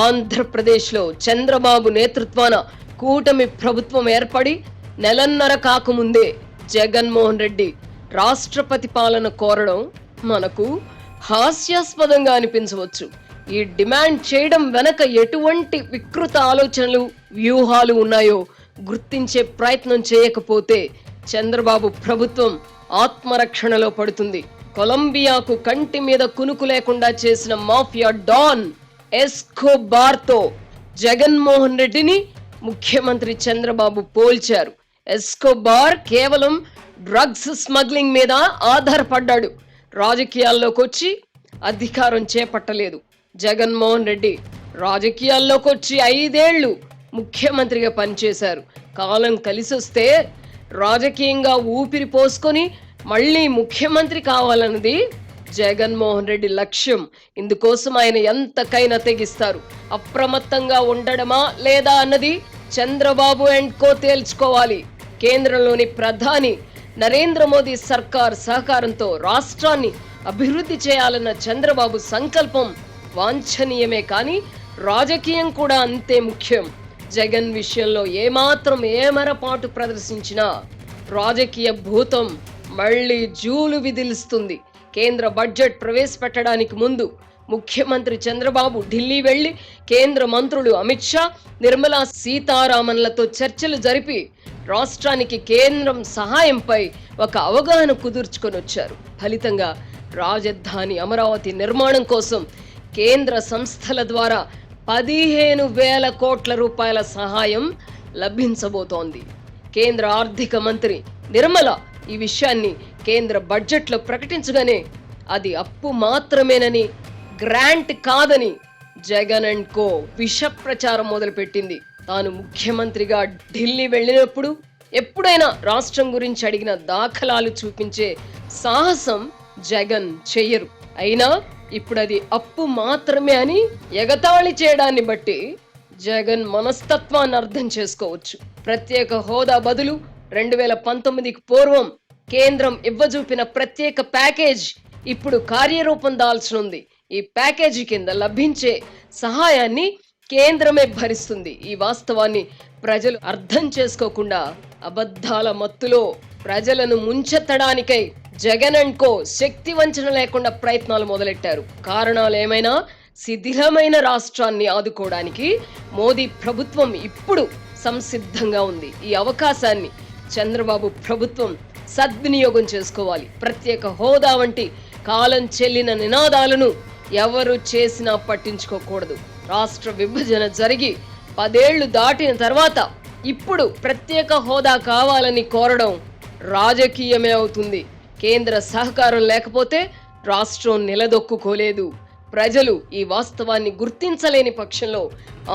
ఆంధ్రప్రదేశ్లో చంద్రబాబు నేతృత్వాన కూటమి ప్రభుత్వం ఏర్పడి నెలన్నర కాకముందే జగన్మోహన్ రెడ్డి రాష్ట్రపతి పాలన కోరడం మనకు హాస్యాస్పదంగా అనిపించవచ్చు. ఈ డిమాండ్ చేయడం వెనక ఎటువంటి వికృత ఆలోచనలు, వ్యూహాలు ఉన్నాయో గుర్తించే ప్రయత్నం చేయకపోతే చంద్రబాబు ప్రభుత్వం ఆత్మరక్షణలో పడుతుంది. కొలంబియాకు కంటి మీద కునుకు లేకుండా చేసిన మాఫియా డాన్ ఎస్కోబార్ తో జగన్మోహన్ రెడ్డిని ముఖ్యమంత్రి చంద్రబాబు పోల్చారు. ఎస్కోబార్ కేవలం డ్రగ్స్ స్మగ్లింగ్ మీద ఆధారపడ్డాడు. రాజకీయాల్లోకి వచ్చి అధికారం చేపట్టలేదు. జగన్మోహన్ రెడ్డి రాజకీయాల్లోకి వచ్చి 5 ఏళ్లు ముఖ్యమంత్రిగా పనిచేశారు. కాలం కలిసొస్తే రాజకీయంగా ఊపిరి పోసుకొని మళ్ళీ ముఖ్యమంత్రి కావాలన్నది జగన్మోహన్ రెడ్డి లక్ష్యం. ఇందుకోసం ఆయన ఎంతకైనా తెగిస్తారు. అప్రమత్తంగా ఉండడమా లేదా అన్నది చంద్రబాబు అండ్ కో తేల్చుకోవాలి. కేంద్రంలోని ప్రధాని నరేంద్ర మోదీ సర్కార్ సహకారంతో రాష్ట్రాన్ని అభివృద్ధి చేయాలన్న చంద్రబాబు సంకల్పం వాంఛనీయమే, కానీ రాజకీయం కూడా అంతే ముఖ్యం. జగన్ విషయంలో ఏమాత్రం ఏమరపాటు ప్రదర్శించినా రాజకీయ భూతం మళ్లీ జూలు విదిలిస్తుంది. కేంద్ర బడ్జెట్ ప్రవేశపెట్టడానికి ముందు ముఖ్యమంత్రి చంద్రబాబు ఢిల్లీ వెళ్లి కేంద్ర మంత్రులు అమిత్ షా, నిర్మలా సీతారామన్లతో చర్చలు జరిపి రాష్ట్రానికి కేంద్రం సహాయంపై ఒక అవగాహన కుదుర్చుకొని వచ్చారు. ఫలితంగా రాజధాని అమరావతి నిర్మాణం కోసం కేంద్ర సంస్థల ద్వారా 15,000 కోట్ల రూపాయల సహాయం లభించబోతోంది. కేంద్ర ఆర్థిక మంత్రి నిర్మల ఈ విషయాన్ని కేంద్ర బడ్జెట్లో ప్రకటించగానే అది అప్పు మాత్రమేనని, గ్రాంట్ కాదని జగన్ అండ్ కో విష ప్రచారం మొదలుపెట్టింది. తాను ముఖ్యమంత్రిగా ఢిల్లీ వెళ్ళినప్పుడు ఎప్పుడైనా రాష్ట్రం గురించి అడిగిన దాఖలాలు చూపించే సాహసం జగన్ చెయ్యరు. అయినా ఇప్పుడు అది అప్పు మాత్రమే అని ఎగతాళి చేయడాన్ని బట్టి జగన్ మనస్తత్వాన్ని అర్థం చేసుకోవచ్చు. ప్రత్యేక హోదా బదులు 2019కి పూర్వం కేంద్రం ఇవ్వజూపిన ప్రత్యేక ప్యాకేజ్ ఇప్పుడు కార్యరూపం దాల్చనుంది. ఈ ప్యాకేజీ కింద లభించే సహాయాన్ని కేంద్రమే భరిస్తుంది. ఈ వాస్తవాన్ని ప్రజలు అర్థం చేసుకోకుండా అబద్ధాల మత్తులో ప్రజలను ముంచెత్తడానికై జగన్ అండ్ కో శక్తి వంచన లేకుండా ప్రయత్నాలు మొదలెట్టారు. కారణాలు ఏమైనా శిథిలమైన రాష్ట్రాన్ని ఆదుకోవడానికి మోదీ ప్రభుత్వం ఇప్పుడు సంసిద్ధంగా ఉంది. ఈ అవకాశాన్ని చంద్రబాబు ప్రభుత్వం సద్వినియోగం చేసుకోవాలి. ప్రత్యేక హోదా వంటి కాలం చెల్లిన నినాదాలను ఎవరు చేసినా పట్టించుకోకూడదు. రాష్ట్ర విభజన జరిగి 10 ఏళ్లు దాటిన తర్వాత ఇప్పుడు ప్రత్యేక హోదా కావాలని కోరడం రాజకీయమే అవుతుంది. కేంద్ర సహకారం లేకపోతే రాష్ట్రం నిలదొక్కుకోలేదు. ప్రజలు ఈ వాస్తవాన్ని గుర్తించలేని పక్షంలో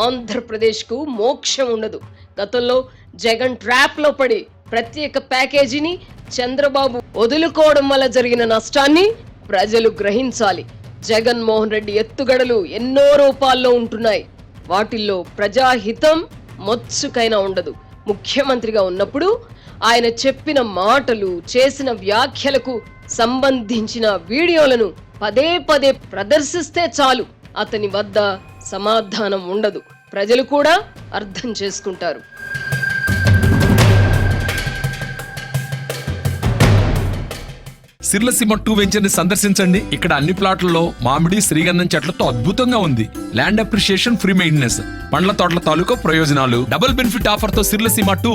ఆంధ్రప్రదేశ్కు మోక్షం ఉండదు. గతంలో జగన్ ట్రాప్ లో పడి ప్రత్యేక ప్యాకేజీని చంద్రబాబు వదులుకోవడం వల్ల జరిగిన నష్టాన్ని ప్రజలు గ్రహించాలి. జగన్మోహన్ రెడ్డి ఎత్తుగడలు ఎన్నో రూపాల్లో ఉంటున్నాయి. వాటిల్లో ప్రజాహితం మొచ్చుకైనా ఉండదు. ముఖ్యమంత్రిగా ఉన్నప్పుడు ఆయన చెప్పిన మాటలు, చేసిన వ్యాఖ్యలకు సంబంధించిన వీడియోలను పదే పదే ప్రదర్శిస్తే చాలు, అతని వద్ద సమాధానం ఉండదు. ప్రజలు కూడా అర్థం చేసుకుంటారు. సిర్లసీమ 2 వెంచర్ ని సందర్శించండి. ఇక్కడ అన్ని ప్లాట్లలో మామిడి, శ్రీగంధం చెట్లతో అద్భుతంగా ఉంది. ల్యాండ్ అప్రిషియేషన్, ఫ్రీ మెయింటెనెన్స్, పండ్ల తోటల తాలూకా ప్రయోజనాలు, డబుల్ బెనిఫిట్ ఆఫర్ తో సిర్లసీమ 2.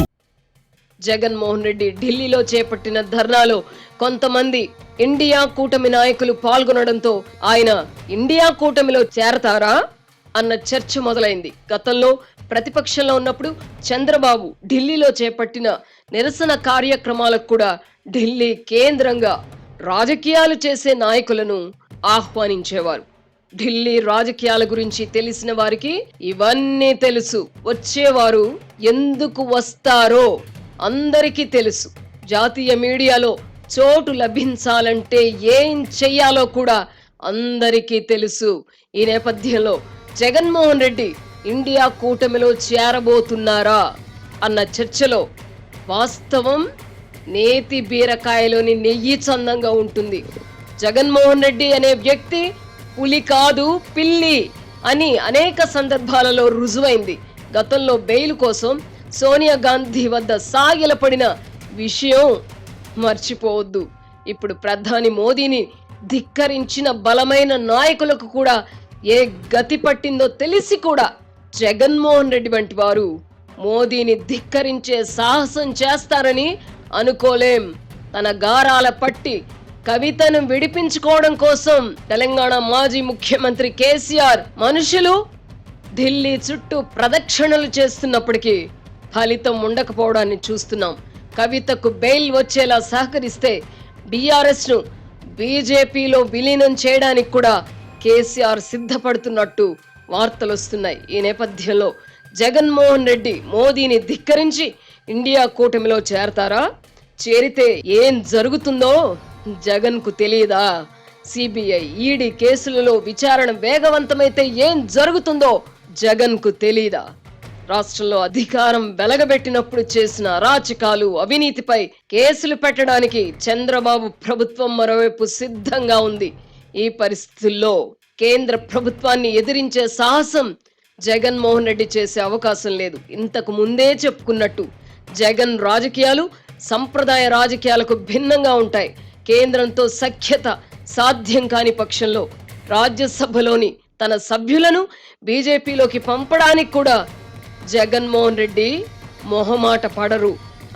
జగన్మోహన్ రెడ్డి ఢిల్లీలో చేపట్టిన ధర్నాలో కొంతమంది ఇండియా కూటమి నాయకులు పాల్గొనడంతో ఆయన ఇండియా కూటమిలో చేరతారా అన్న చర్చ మొదలైంది. గతంలో ప్రతిపక్షంలో ఉన్నప్పుడు చంద్రబాబు ఢిల్లీలో చేపట్టిన నిరసన కార్యక్రమాలకు కూడా ఢిల్లీ కేంద్రంగా రాజకీయాలు చేసే నాయకులను ఆహ్వానించేవారు. ఢిల్లీ రాజకీయాల గురించి తెలిసిన వారికి ఇవన్నీ తెలుసు. వచ్చేవారు ఎందుకు వస్తారో అందరికీ తెలుసు. జాతీయ మీడియాలో చోటు లభించాలంటే ఏం చెయ్యాలో కూడా అందరికీ తెలుసు. ఈ నేపథ్యంలో జగన్మోహన్ రెడ్డి ఇండియా కూటమిలో చేరబోతున్నారా అన్న చర్చలో వాస్తవం నేతి బీరకాయలోని నెయ్యి చందంగా ఉంటుంది. జగన్మోహన్ రెడ్డి అనే వ్యక్తి పులి కాదు, పిల్లి అని అనేక సందర్భాలలో రుజువైంది. గతంలో బెయిల్ కోసం సోనియా గాంధీ వద్ద సాగిలపడిన విషయం మర్చిపోవద్దు. ఇప్పుడు ప్రధాని మోదీని ధిక్కరించిన బలమైన నాయకులకు కూడా ఏ గతి పట్టిందో తెలిసి కూడా జగన్మోహన్ రెడ్డి వంటి వారు మోదీని ధిక్కరించే సాహసం చేస్తారని అనుకోలేం. తన గారాల పట్టి కవితను విడిపించుకోవడం కోసం తెలంగాణ మాజీ ముఖ్యమంత్రి కేసీఆర్ మనుషులు ఢిల్లీ చుట్టూ ప్రదక్షిణలు చేస్తున్నప్పటికీ ఫలితం ఉండకపోవడాన్ని చూస్తున్నాం. కవితకు బెయిల్ వచ్చేలా సహకరిస్తే బీఆర్ఎస్ ను బీజేపీలో విలీనం చేయడానికి కూడా కేసీఆర్ సిద్ధపడుతున్నట్టు వార్తలు వస్తున్నాయి. ఈ నేపథ్యంలో జగన్మోహన్ రెడ్డి మోదీని ధిక్కరించి ఇండియా కూటమిలో చేరతారా? చేరితే ఏం జరుగుతుందో జగన్ కు తెలియదా? సిబిఐ, ఈడీ కేసులలో విచారణ వేగవంతమైతే ఏం జరుగుతుందో జగన్ కు తెలీదా? రాష్ట్రంలో అధికారం వెలగబెట్టినప్పుడు చేసిన అరాచకాలు, అవినీతిపై కేసులు పెట్టడానికి చంద్రబాబు ప్రభుత్వం మరోవైపు సిద్ధంగా ఉంది. ఈ పరిస్థితుల్లో కేంద్ర ప్రభుత్వాన్ని ఎదిరించే సాహసం జగన్మోహన్ రెడ్డి చేసే అవకాశం లేదు. ఇంతకు ముందే చెప్పుకున్నట్టు జగన్ రాజకీయాలు సంప్రదాయ రాజకీయాలకు భిన్నంగా ఉంటాయి. కేంద్రంతో సఖ్యత సాధ్యం కాని పక్షంలో రాజ్యసభలోని తన సభ్యులను బీజేపీలోకి పంపడానికి కూడా జగన్మోహన్ రెడ్డి మొహమాట పడరు.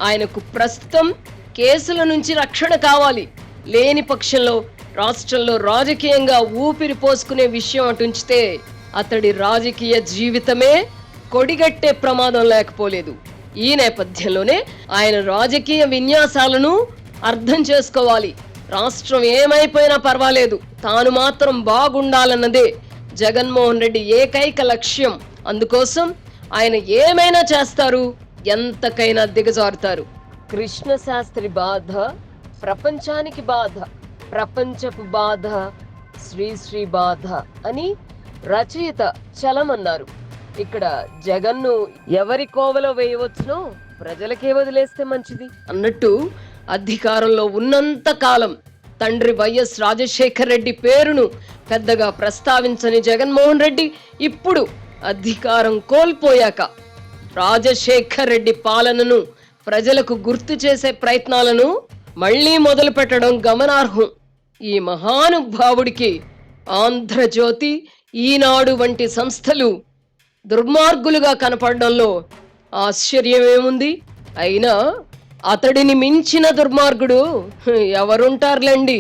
ఆయనకు ప్రస్తుతం కేసుల నుంచి రక్షణ కావాలి. లేని పక్షంలో రాష్ట్రంలో రాజకీయంగా ఊపిరి పోసుకునే విషయం అటుంచితే అతడి రాజకీయ జీవితమే కొడిగట్టే ప్రమాదం లేకపోలేదు. ఈ నేపథ్యంలోనే ఆయన రాజకీయ విన్యాసాలను అర్థం చేసుకోవాలి. రాష్ట్రం ఏమైపోయినా పర్వాలేదు, తాను మాత్రం బాగుండాలన్నదే జగన్మోహన్ రెడ్డి ఏకైక లక్ష్యం. అందుకోసం ఆయన ఏమైనా చేస్తారు, ఎంతకైనా దిగజారుతారు. కృష్ణ శాస్త్రి బాధ ప్రపంచానికి బాధ, ప్రపంచపు బాధ శ్రీశ్రీ బాధ అని రచయిత చలమన్నారు. ఇక్కడ జగన్ను ఎవరి కోవలో వేయవచ్చునో ప్రజలకే వదిలేస్తే మంచిది అన్నట్టు అధికారంలో ఉన్నంత కాలం తండ్రి వైఎస్ రాజశేఖర్ రెడ్డి పేరును పెద్దగా ప్రస్తావించని జగన్మోహన్ రెడ్డి ఇప్పుడు అధికారం కోల్పోయాక రాజశేఖర్ రెడ్డి పాలనను ప్రజలకు గుర్తు చేసే ప్రయత్నాలను మళ్లీ మొదలు పెట్టడం గమనార్హం. ఈ మహానుభావుడికి ఆంధ్రజ్యోతి, ఈనాడు వంటి సంస్థలు దుర్మార్గులుగా కనపడడంలో ఆశ్చర్యమేముంది? అయినా అతడిని మించిన దుర్మార్గుడు ఎవరుంటారులేండి.